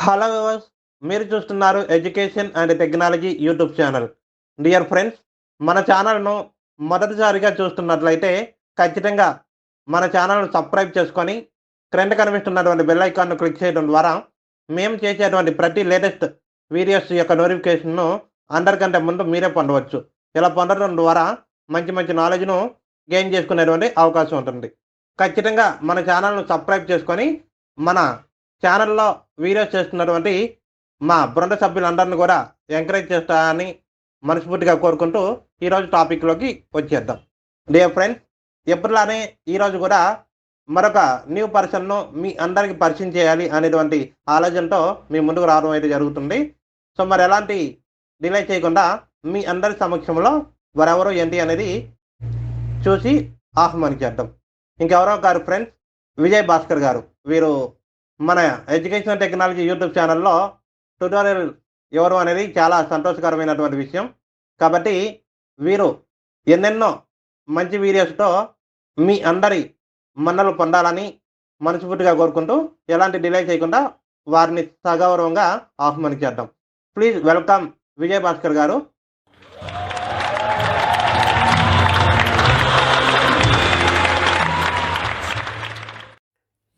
Hello viewers, మీరు చూస్తున్నారు education and technology YouTube channel. Dear friends, మన ఛానల్‌ను మొదటిసారిగా చూస్తున్నట్లయితే ఖచ్చితంగా మన ఛానల్‌ను సబ్స్క్రైబ్ చేసుకొని, క్రింద కనిపిస్తున్నటువంటి బెల్ ఐకాన్‌ను క్లిక్ చేయడం ద్వారా మేము చేసేటువంటి ప్రతి లేటెస్ట్ వీడియోస్ యొక్క నోటిఫికేషన్‌ను అందరికంటే ముందు మీరే పొందవచ్చు. ఇలా పొందడం ద్వారా మంచి మంచి నాలెడ్జ్‌ను గెయిన్ చేసుకునేటువంటి అవకాశం ఉంటుంది. ఖచ్చితంగా మన ఛానల్‌ను సబ్స్క్రైబ్ చేసుకొని, మన ఛానల్‌లో వీడియోస్ చేస్తున్నటువంటి మా బృంద సభ్యులందరిని కూడా ఎంకరేజ్ చేస్తారని మనస్ఫూర్తిగా కోరుకుంటూ ఈరోజు టాపిక్‌లోకి వచ్చేద్దాం. డియర్ ఫ్రెండ్స్, ఎప్పటిలానే ఈరోజు కూడా మరొక న్యూ పర్సన్‌ను మీ అందరికి పరిచయం చేయాలి అనేటువంటి ఆలోచనతో మీ ముందుకు రావడం అయితే జరుగుతుంది. సో, మరి ఎలాంటి డిలే చేయకుండా మీ అందరి సమక్షంలో వారెవరు ఏంటి అనేది చూసి ఆహ్వానించేద్దాం. ఇంకెవరో కాదు ఫ్రెండ్స్, విజయ్ భాస్కర్ గారు. వీరు మన ఎడ్యుకేషన్ టెక్నాలజీ యూట్యూబ్ ఛానల్‌లో ట్యుటోరియల్ ఇవ్వడం అనేది చాలా సంతోషకరమైనటువంటి విషయం. కాబట్టి వీరు ఎన్నెన్నో మంచి వీడియోస్‌తో మీ అందరి మన్ననలు పొందాలని మనస్ఫూర్తిగా కోరుకుంటూ ఎలాంటి డిలే చేయకుండా వారిని సగౌరవంగా ఆహ్వానించేద్దాం. ప్లీజ్ వెల్కమ్ విజయ్ భాస్కర్ గారు.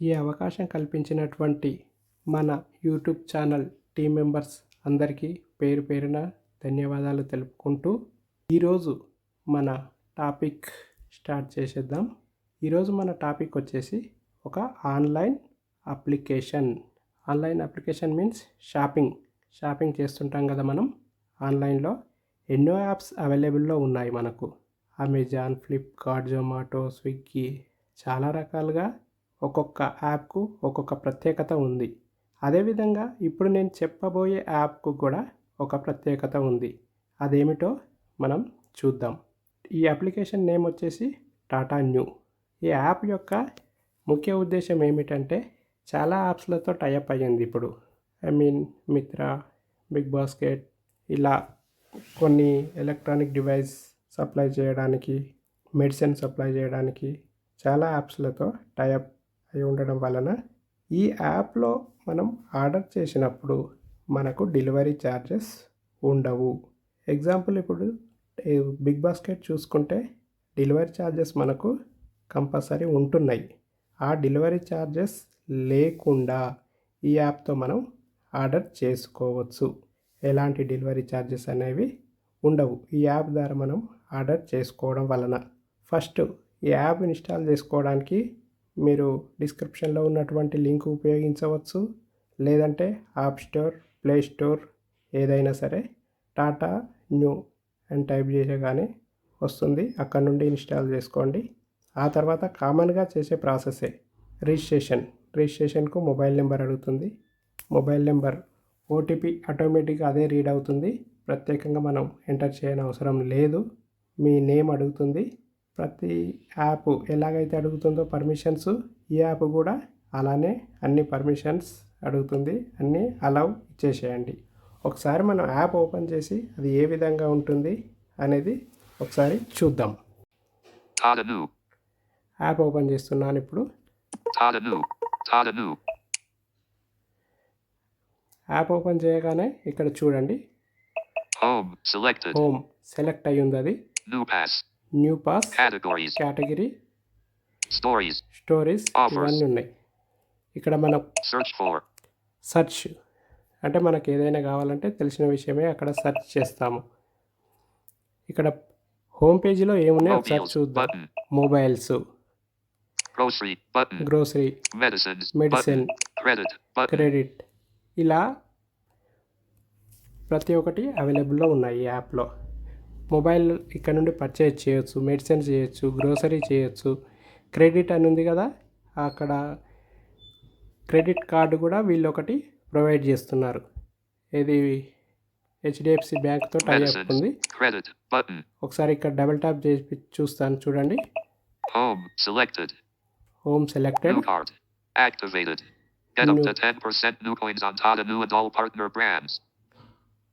ఈ అవకాశం కల్పించినటువంటి మన యూట్యూబ్ ఛానల్ టీం మెంబర్స్ అందరికీ పేరు పేరున ధన్యవాదాలు తెలుపుకుంటూ ఈరోజు మన టాపిక్ స్టార్ట్ చేసేద్దాం. ఈరోజు మన టాపిక్ వచ్చేసి ఒక online application. Online application means shopping చేస్తుంటాం కదా మనం. ఆన్లైన్లో ఎన్నో యాప్స్ అవైలబుల్లో ఉన్నాయి మనకు. అమెజాన్, ఫ్లిప్కార్ట్, జొమాటో, స్విగ్గీ, చాలా రకాలుగా ఒక్కొక్క యాప్కు ఒక్కొక్క ప్రత్యేకత ఉంది. అదేవిధంగా ఇప్పుడు నేను చెప్పబోయే యాప్కు కూడా ఒక ప్రత్యేకత ఉంది. అదేమిటో మనం చూద్దాం. ఈ అప్లికేషన్ నేమ్ వచ్చేసి టాటా న్యూ. ఈ యాప్ యొక్క ముఖ్య ఉద్దేశం ఏమిటంటే చాలా యాప్స్లతో టైఅప్ అయ్యింది ఇప్పుడు. మిత్రా, బిగ్ బాస్కెట్, ఇలా కొన్ని ఎలక్ట్రానిక్ డివైస్ సప్లై చేయడానికి, మెడిసిన్ సప్లై చేయడానికి చాలా యాప్స్లతో టైఅప్ అయి ఉండడం వలన ఈ యాప్లో మనం ఆర్డర్ చేసినప్పుడు మనకు డెలివరీ ఛార్జెస్ ఉండవు. ఎగ్జాంపుల్, ఇప్పుడు బిగ్ బాస్కెట్ చూసుకుంటే డెలివరీ ఛార్జెస్ మనకు కంపల్సరీ ఉంటున్నాయి. ఆ డెలివరీ ఛార్జెస్ లేకుండా ఈ యాప్తో మనం ఆర్డర్ చేసుకోవచ్చు. ఎలాంటి డెలివరీ ఛార్జెస్ అనేవి ఉండవు ఈ యాప్ ద్వారా మనం ఆర్డర్ చేసుకోవడం వలన. ఫస్ట్ ఈ యాప్ ఇన్స్టాల్ చేసుకోవడానికి మీరు డిస్క్రిప్షన్లో ఉన్నటువంటి లింక్ ఉపయోగించవచ్చు. లేదంటే యాప్ స్టోర్, ప్లే స్టోర్ ఏదైనా సరే టాటా న్యూ అని టైప్ చేయగానే వస్తుంది. అక్కడ నుండి ఇన్స్టాల్ చేసుకోండి. ఆ తర్వాత కామన్గా చేసే ప్రాసెసే రిజిస్ట్రేషన్కు మొబైల్ నెంబర్ అడుగుతుంది. మొబైల్ నెంబర్ ఓటీపీ ఆటోమేటిక్గా అదే రీడ్ అవుతుంది. ప్రత్యేకంగా మనం ఎంటర్ చేయని అవసరం లేదు. మీ నేమ్ అడుగుతుంది. ప్రతి యాప్ ఎలాగైతే అడుగుతుందో పర్మిషన్స్, ఈ యాప్ కూడా అలానే అన్ని పర్మిషన్స్ అడుగుతుంది. అన్నీ అలౌ ఇచ్చేసేయండి. ఒకసారి మనం యాప్ ఓపెన్ చేసి అది ఏ విధంగా ఉంటుంది అనేది ఒకసారి చూద్దాం. యాప్ ఓపెన్ చేస్తున్నాను ఇప్పుడు. యాప్ ఓపెన్ చేయగానే ఇక్కడ చూడండి, హోమ్ సెలెక్ట్ అయ్యి ఉంది. అది న్యూ పాస్, కేటగిరీ, స్టోరీస్ ఇవన్నీ ఉన్నాయి. ఇక్కడ మనం సెర్చ్ అంటే మనకు ఏదైనా కావాలంటే తెలిసిన విషయమే అక్కడ సెర్చ్ చేస్తాము. ఇక్కడ హోమ్ పేజీలో ఏమున్నాయి ఒకసారి చూద్దాం. మొబైల్స్, గ్రోసరీ, మెడిసిన్, క్రెడిట్, ఇలా ప్రతి ఒక్కటి అవైలబుల్లో ఉన్నాయి ఈ యాప్లో. మొబైల్ ఇక్కడ నుండి పర్చేజ్ చేయొచ్చు, మెడిసిన్ చేయొచ్చు, గ్రోసరీ చేయొచ్చు. క్రెడిట్ అని ఉంది కదా, అక్కడ క్రెడిట్ కార్డు కూడా వీళ్ళు ఒకటి ప్రొవైడ్ చేస్తున్నారు. ఇది హెచ్డిఎఫ్సి బ్యాంక్తో టైఅప్ ఉంది. ఒకసారి ఇక్కడ డబుల్ ట్యాప్ చేసి చూస్తాను, చూడండి. హోమ్ సెలెక్టెడ్,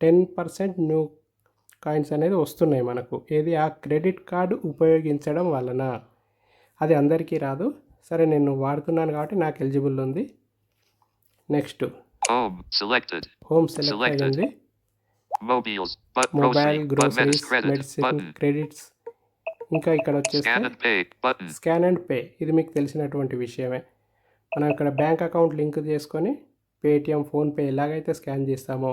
10% న్యూ కాయిన్స్ అనేది వస్తున్నాయి మనకు. ఏది, ఆ క్రెడిట్ కార్డు ఉపయోగించడం వలన. అది అందరికీ రాదు. సరే, నేను వాడుతున్నాను కాబట్టి నాకు ఎలిజిబుల్ ఉంది. Next Home. Selected. Home select Selected. అయ్యింది. Mobiles. But mobile, grocery. But groceries, credit. Medicine, Button. Credits. ఇంకా ఇక్కడ వచ్చేస్తే Scan and pay. Button. Scan and pay. ఇది మీకు తెలిసినటువంటి విషయమే. మనం ఇక్కడ బ్యాంక్ అకౌంట్ లింక్ చేసుకొని పేటిఎం, ఫోన్పే ఎలాగైతే స్కాన్ చేస్తామో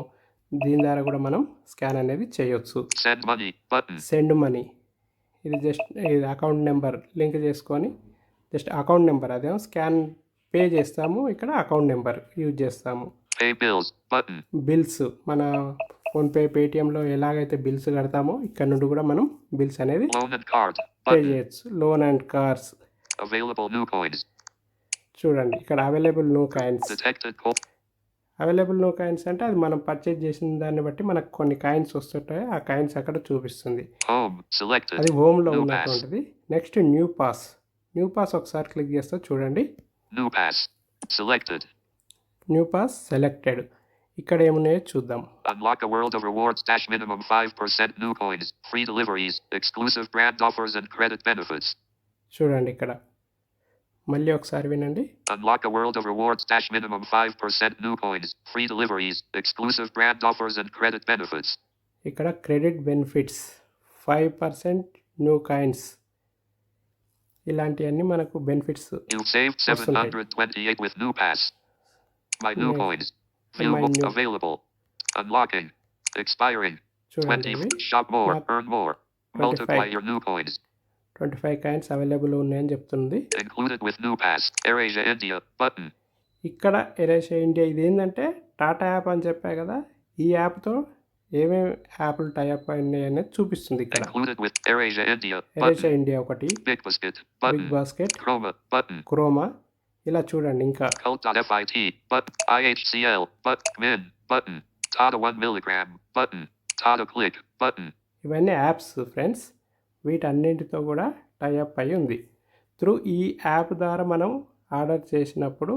దీని ద్వారా కూడా మనం స్కాన్ అనేది చేయొచ్చు. Send money. Button. Send money. ఇది జస్ట్ ఇది అకౌంట్ నెంబర్ లింక్ చేసుకొని జస్ట్ అకౌంట్ నెంబర్ అదేమో స్కాన్ పే చేస్తాము, ఇక్కడ అకౌంట్ నెంబర్ యూజ్ చేస్తాము. Pay bills. Button. బిల్స్ మన ఫోన్పే, పేటిఎంలో ఎలాగైతే బిల్స్ కడతామో ఇక్కడ నుండి కూడా మనం బిల్స్ అనేది Loan and card. Pay Button. చేయొచ్చు. Loan and cars. Available new coins. చూడండి ఇక్కడ available no coins. Detected code. Available no coins అంటే అది మనం పర్చేజ్ చేసిన దాన్ని బట్టి మనకు కొన్ని కాయిన్స్ వస్తుంటాయి, ఆ కాయిన్స్ అక్కడ చూపిస్తుంది. Home. Selected. అది హోమ్లో New ఉన్నటువంటిది. Next new pass. New pass ఒకసారి క్లిక్ చేస్తే చూడండి New pass. Selected. New pass selected. ఇక్కడ ఏమున్నాయో చూద్దాం. Unlock a world of rewards dash minimum 5% new coins, free deliveries, exclusive brand offers and credit benefits. చూడండి ఇక్కడ మళ్ళీ ఒకసారి వినండి. Unlock a world of rewards dash minimum 5% new coins, free deliveries, exclusive brand offers and credit benefits. ఇక్కడ credit benefits 5% new coins ఇలాంటివన్నీ మనకు benefits. You've saved 728 with new pass. My new coins. View My new- available. Unlocking. Expiring. చూడండి 20. ఇవి Shop more. Not- Earn more. 25. Multiply your new coins. 25 coins available ఉన్నాయని చెప్తుంది. Included with new pass. AirAsia India. Button. ఇక్కడ ఎరేషియా India ఇది ఏంటంటే Tata app అని చెప్పా కదా, ఈ యాప్తో ఏమేమి యాప్లు టైఅప్ అయినాయి అనేది చూపిస్తుంది ఇక్కడ. Included with AirAsia India. AirAsia Button. India ఒకటి, Big Basket. Big Button. Basket, Chroma. Button. Croma, ఇలా చూడండి ఇంకా Cult.fit. Button. IHCL. Min. Button. Tata 1 milligram. Button. Tata Click. Button. ఇవన్నీ యాప్స్ ఫ్రెండ్స్. వీటన్నింటితో కూడా టైఅప్ అయి ఉంది. త్రూ ఈ యాప్ ద్వారా మనం ఆర్డర్ చేసినప్పుడు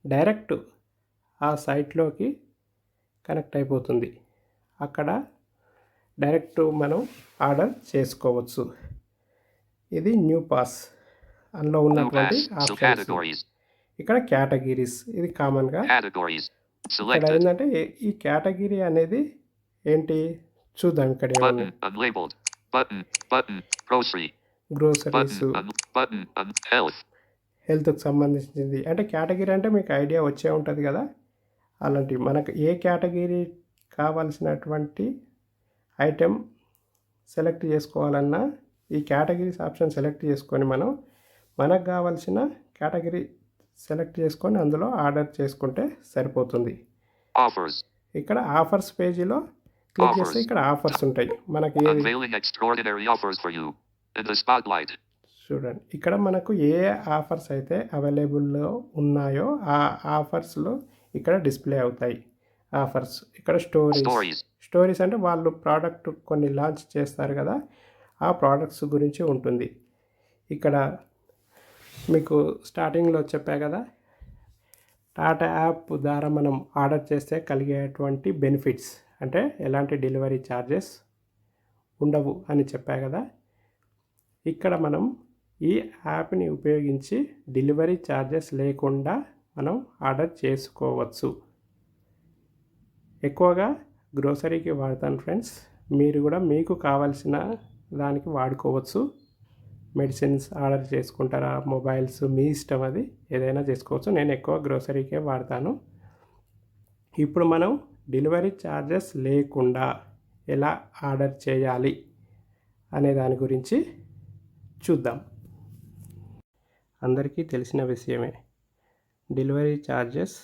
డైరెక్ట్ ఆ సైట్లోకి కనెక్ట్ అయిపోతుంది. అక్కడ డైరెక్ట్ మనం ఆర్డర్ చేసుకోవచ్చు. ఇది న్యూ పాస్. అందులో New ఉన్నటువంటి pass. So options. categories. ఇక్కడ కేటగిరీస్, ఇది కామన్గా. Categories. ఇక్కడ Selected. ఏంటంటే ఈ కేటగిరీ అనేది ఏంటి చూద్దాం. ఇక్కడ ఏమన్నా Button. Unlabeled. Button. Button. Grocery. Groceries, Button. Button. Health. హెల్త్కి సంబంధించింది. అంటే కేటగిరీ అంటే మీకు ఐడియా వచ్చే ఉంటుంది కదా, అలాంటి మనకు ఏ కేటగిరీ కావాల్సినటువంటి ఐటెం సెలెక్ట్ చేసుకోవాలన్నా ఈ కేటగిరీస్ ఆప్షన్ సెలెక్ట్ చేసుకొని మనం మనకు కావాల్సిన కేటగిరీ సెలెక్ట్ చేసుకొని అందులో ఆర్డర్ చేసుకుంటే సరిపోతుంది. Offers. ఇక్కడ ఆఫర్స్ పేజీలో క్లిక్ చేస్తే ఇక్కడ ఆఫర్స్ ఉంటాయి. మనకి ఏది Unveiling extraordinary offers for you. In the spotlight. చూడండి ఇక్కడ మనకు ఏ ఆఫర్స్ అయితే అవైలబుల్లో ఉన్నాయో ఆ ఆఫర్స్లో ఇక్కడ డిస్ప్లే అవుతాయి ఆఫర్స్. ఇక్కడ Stories. స్టోరీస్ అంటే వాళ్ళు ప్రోడక్ట్ కొన్ని లాంచ్ చేస్తారు కదా, ఆ ప్రోడక్ట్స్ గురించి ఉంటుంది. ఇక్కడ మీకు స్టార్టింగ్లో చెప్పా కదా, టాటా యాప్ ద్వారా మనం ఆర్డర్ చేస్తే కలిగేటువంటి బెనిఫిట్స్ అంటే ఎలాంటి డెలివరీ ఛార్జెస్ ఉండవు అని చెప్పా కదా. ఇక్కడ మనం ఈ యాప్ని ఉపయోగించి డెలివరీ ఛార్జెస్ లేకుండా మనం ఆర్డర్ చేసుకోవచ్చు. ఎక్కువగా గ్రోసరీకి వాడతాను ఫ్రెండ్స్. మీరు కూడా మీకు కావాల్సిన దానికి వాడుకోవచ్చు. మెడిసిన్స్ ఆర్డర్ చేసుకుంటారా, మొబైల్స్ మీ ఇష్టం, అది ఏదైనా చేసుకోవచ్చు. నేను ఎక్కువ గ్రోసరీకే వాడతాను. ఇప్పుడు మనం డెలివరీ ఛార్జెస్ లేకుండా ఎలా ఆర్డర్ చేయాలి అనే దాని గురించి చూద్దాం. అందరికీ తెలిసిన విషయమే, డెలివరీ ఛార్జెస్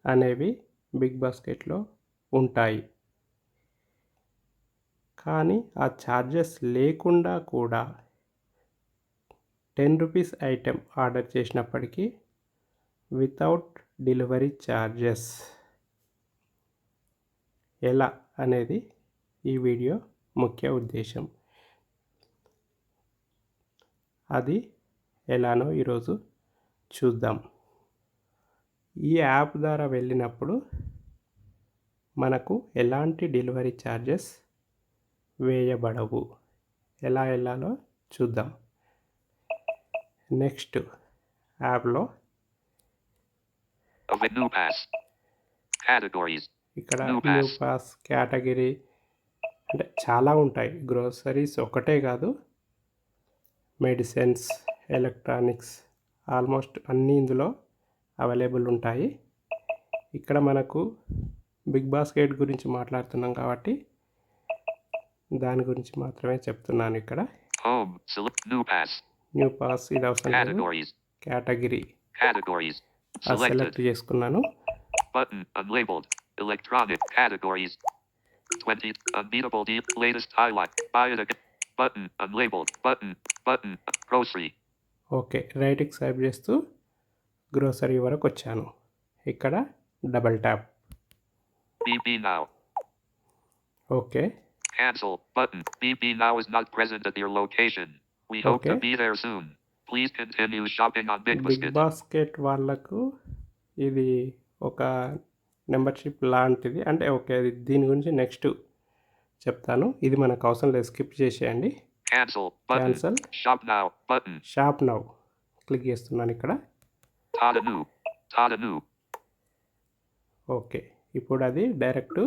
అనేవి బిగ్ బాస్కెట్లో ఉంటాయి. కానీ ఆ ఛార్జెస్ లేకుండా కూడా 10 రూపీస్ ఐటెం ఆర్డర్ చేసినప్పటికీ వితౌట్ డెలివరీ ఛార్జెస్ ఎలా అనేది ఈ వీడియో ముఖ్య ఉద్దేశం. అది ఎలానో ఈరోజు చూద్దాం. ఈ యాప్ ద్వారా వెళ్ళినప్పుడు మనకు ఎలాంటి డెలివరీ ఛార్జెస్ వేయబడవు. ఎలా వెళ్ళాలో చూద్దాం. నెక్స్ట్ యాప్లో Of a new pass. Categories. ఇక్కడ New new pass. Pass, category అంటే చాలా ఉంటాయి. గ్రోసరీస్ ఒకటే కాదు, మెడిసిన్స్, ఎలక్ట్రానిక్స్ ఆల్మోస్ట్ అన్నీ ఇందులో అవైలబుల్ ఉంటాయి. ఇక్కడ మనకు బిగ్ బాస్కెట్ గురించి మాట్లాడుతున్నాం కాబట్టి దాని గురించి మాత్రమే చెప్తున్నాను. ఇక్కడ Home. Select new pass. New pass ఇది అవసరం లేదు. Categories. Category Categories. అది Selected. సెలెక్ట్ చేసుకున్నాను. Button. Unlabeled. Electronic. Categories. 20. Unbeatable deep. Latest highlight. Buy it again. Button. Unlabeled. Button. Button. Grocery. Okay, రైట్కి స్వైప్ చేస్తూ గ్రోసరీ వరకు వచ్చాను. ఇక్కడ double tap. BP now. Okay, Cancel. Button. BP now is not present at your location. We hope to Okay. be there soon. Please continue shopping on Big big Basket. Basket వాళ్ళకు ఇది ఒక membership లాంటిది. అంటే okay, దీని గురించి next చెప్తాను. ఇది మనకు అవసరం లేదు, స్కిప్ చేసేయండి. Cancel. Button. Cancel. Shop now. Button. Shop now click చేస్తున్నాను ఇక్కడ. Tata Neu. Tata Neu. Okay, ఇప్పుడు అది డైరెక్ట్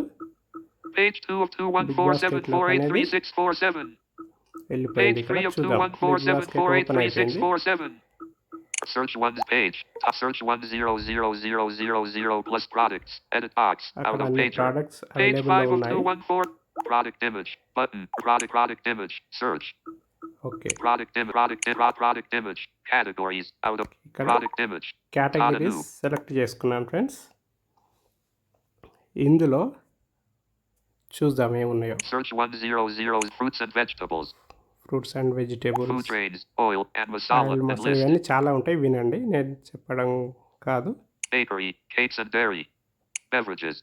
Page 2 of 21474833647. వెళ్ళిపోయింది. Page ఇక్కడ 3 of చూద్దాం. బిగ్ బాస్కెట్ ఓపెన్ అయిపోయింది. 21474833647. Search one's page. Search 100000 plus products. Edit box. అక్కడ Out of అన్ని pager. ప్రోడక్ట్స్ Page అవైలబుల్లో 5 of ఉన్నాయి. 214. Product image. Button. Product image. Search. Okay, Product image. Categories. Out of ఇక్కడ product image. Categories Tata Neu. Select చేసుకున్నాను friends. ఇందులో చూద్దాం ఏమున్నాయో. Search 100 fruits and vegetables. Fruits and vegetables, Food grains. Oil and masala. Oil, And masala list. ఇవన్నీ చాలా ఉంటాయి. వినండి, నేను చెప్పడం కాదు. Bakery, cakes and dairy. Beverages.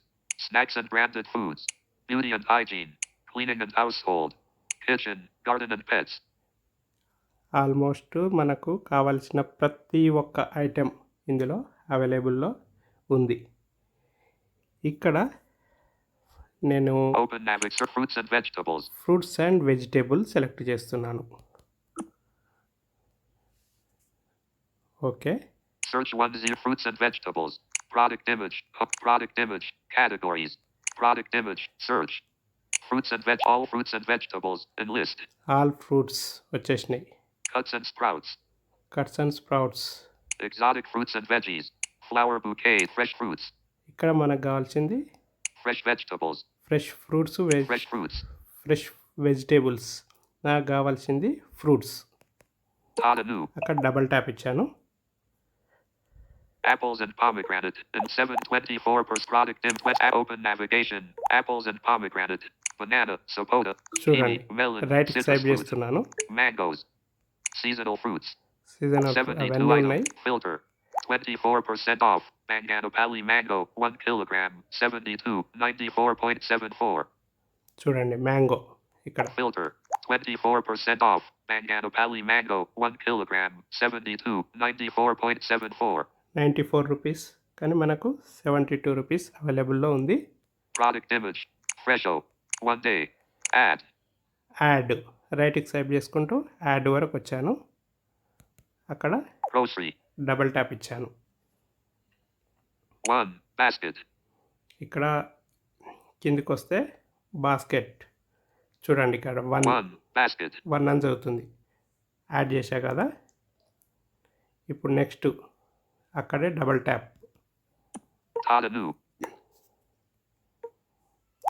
Snacks and branded foods. Beauty and hygiene. Cleaning and household. Kitchen, garden and pets. Almost మనకు కావాల్సిన ప్రతి ఒక్క ఐటెం ఇందులో అవైలబుల్లో ఉంది. ఇక్కడ నేను Open Navigator fruits and vegetables. Fruits and vegetables select చేస్తున్నాను. Okay, Search 10 fruits and vegetables. Product image. Product image. Categories. Product image. Search. Fruits and all fruits and vegetables. And list. All fruits వచ్చేసినాయి. Cuts and sprouts. Cuts and sprouts. Exotic fruits and veggies. Flower bouquet. Fresh fruits. ఇక్కడ మనకు కావాల్సింది Fresh vegetables. Fresh fruits, Fresh fruits. Fresh vegetables. నాకు కావాల్సింది fruits. Tata Neu. అక్కడ double tap ఇచ్చాను. Apples and pomegranate. And 724 per product in open navigation. Apples and pomegranate. Banana. Sapota. చూడండి, Kiwi. Melon. Right Citrus swipe fruit. చేస్తున్నాను. Mangoes. Seasonal fruits. Season 72 అవన్నీ ఉన్నాయి. items. Filter. 24% off. Manganopalli mango. 1 kilogram. 72. 94.74. చూడండి, mango ఇక్కడ Filter. 24% off. Manganopalli mango. 1 kilogram. 72. 94.74. 94 rupees, కానీ మనకు 72 rupees అవైలబుల్లో ఉంది. Product image. Fresho. 1 day. Add. Add రైట్కి స్వైప్ చేసుకుంటూ యాడ్ వరకు వచ్చాను. అక్కడ Grocery. డబల్ ట్యాప్ ఇచ్చాను. 1. Basket. ఇక్కడ కిందికి వస్తే బాస్కెట్ చూడండి, ఇక్కడ 1. Basket. 1 అని చదువుతుంది. యాడ్ చేశా కదా. ఇప్పుడు నెక్స్ట్ అక్కడే double tap. Tata Neu.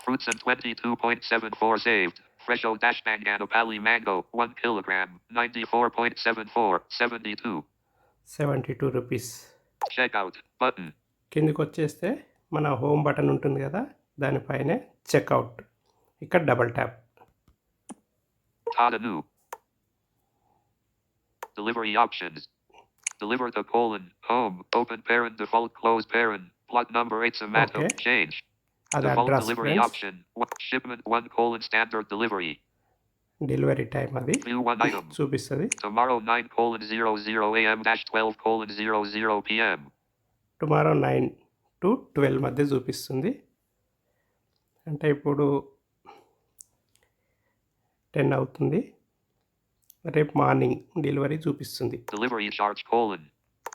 Fruits and 22.74 saved. Fresho dash Manganopalli mango. 1 kilogram. 94.74. 72. 72 rupees. Checkout. Button. కిందికి వచ్చేస్తే మన హోమ్ బటన్ ఉంటుంది కదా, దానిపైనే చెక్అవుట్. ఇక్కడ double tap. Tata Neu. Delivery options. Deliver to colon. Home. Open parent. Default. Close parent. Plot number 8. Samato. Okay. Change. అది Default address delivery friends. option. Shipment 1 colon standard delivery. Delivery time అది View 1 item. చూపిస్తుంది. Tomorrow 9:00 a.m. 12:00 p.m. Tomorrow 9 to 12 మధ్య చూపిస్తుంది. అంటే ఇప్పుడు 10 అవుతుంది. రేపు morning delivery చూపిస్తుంది. Delivery charge :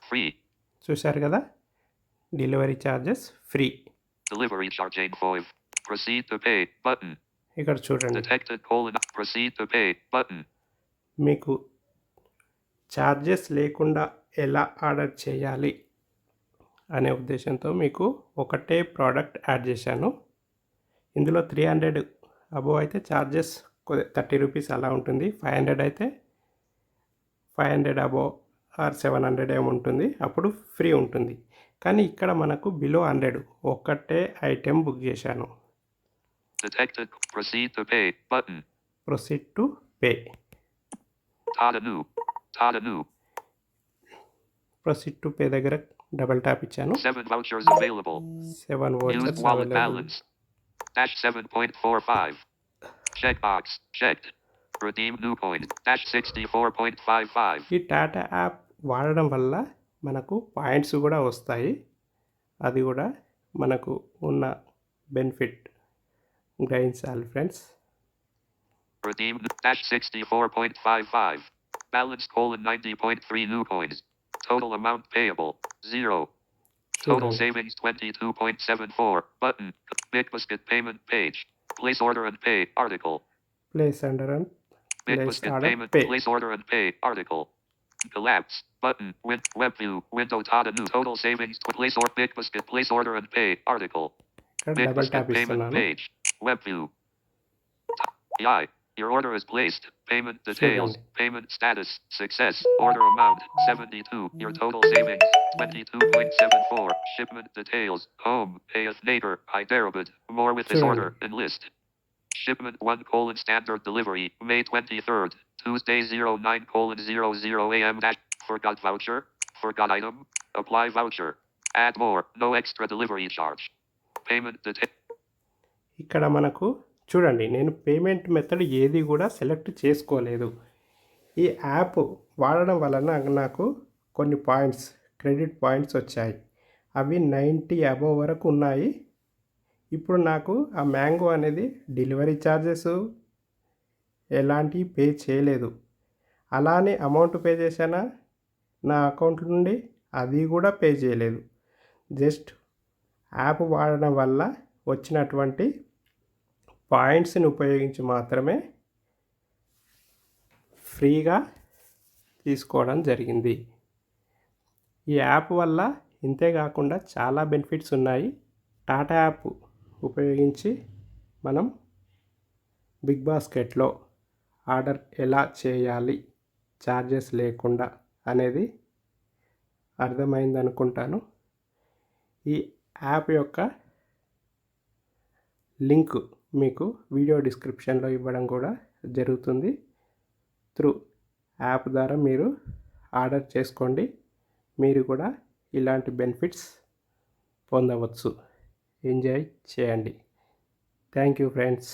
free. చూశారు కదా, delivery charges free. Delivery charging 5. Proceed to pay button. ఇక్కడ చూడండి, Detected colon. Proceed to pay button. మీకు ఛార్జెస్ లేకుండా ఎలా ఆర్డర్ చేయాలి అనే ఉద్దేశంతో మీకు ఒకటే ప్రోడక్ట్ యాడ్ చేశాను. ఇందులో 300 అబోవ్ అయితే ఛార్జెస్ 30 రూపీస్ అలా ఉంటుంది. 500 అయితే 500 అబోవ్ ఆర్ 700 ఏమి ఉంటుంది, అప్పుడు ఫ్రీ ఉంటుంది. కానీ ఇక్కడ మనకు బిలో 100 ఒక్కటే ఐటెం బుక్ చేశాను. Detected. Proceed to pay button. Proceed to pay. Tata Neu. Tata Neu. Proceed to pay దగ్గర డబల్ ట్యాప్ ఇచ్చాను. 7 vouchers available. 7 Use vouchers wallet available. balance. Dash 7.45. Checkbox checked. Redeem new coin. Dash 64.55. ఈ Tata app వాడడం వల్ల మనకు points కూడా వస్తాయి. అది కూడా మనకు ఉన్న బెనిఫిట్ గ్రహించాలి friends. Redeem dash 64.55. Balance colon 90.3 new coins. Total amount payable 0. Total చూడండి, savings 22.74. Button. Big Basket payment page. Place order and pay article. Place under and Big place Basket order payment. Pay. Place order and pay article. Collapse button. Web view window. Tata Neu. Total savings. Place or Big Basket. Place order and pay article. ఇక్కడ Big double Basket tap payment ఇస్తున్నాను. page. Web view. AI. Your order is placed. Payment details. చూడండి, Payment status. Success. Order amount 72. Your total savings 22.74. Shipment details. Home. Payeth later. Hyderabad. More with this చూడండి, order. Enlist. Shipment 1 colon standard delivery. May 23rd. Tuesday 09:00 a.m. Forgot voucher. Forgot item. Apply voucher. Add more. No extra delivery charge. Payment detail. ఇక్కడ మనకు చూడండి, నేను payment method ఏది కూడా select చేసుకోలేదు. ఈ app వాడడం వలన నాకు కొన్ని పాయింట్స్, క్రెడిట్ పాయింట్స్ వచ్చాయి. అవి 90 అబోవ్ వరకు ఉన్నాయి. ఇప్పుడు నాకు ఆ మ్యాంగో అనేది డెలివరీ ఛార్జెస్ ఎలాంటివి పే చేయలేదు. అలానే అమౌంట్ పే చేశానా నా అకౌంట్ నుండి, అది కూడా పే చేయలేదు. జస్ట్ యాప్ వాడడం వల్ల వచ్చినటువంటి పాయింట్స్ని ఉపయోగించి మాత్రమే ఫ్రీగా తీసుకోవడం జరిగింది. ఈ యాప్ వల్ల ఇంతే కాకుండా చాలా బెనిఫిట్స్ ఉన్నాయి. టాటా యాప్ ఉపయోగించి మనం బిగ్ బాస్కెట్లో ఆర్డర్ ఎలా చేయాలి ఛార్జెస్ లేకుండా అనేది అర్థమైంది అనుకుంటాను. ఈ యాప్ యొక్క లింక్ మీకు వీడియో డిస్క్రిప్షన్లో ఇవ్వడం కూడా జరుగుతుంది. త్రూ యాప్ ద్వారా మీరు ఆర్డర్ చేసుకోండి. మీరు కూడా ఇలాంటి బెనిఫిట్స్ పొందవచ్చు. ఎంజాయ్ చేయండి. Thank you friends.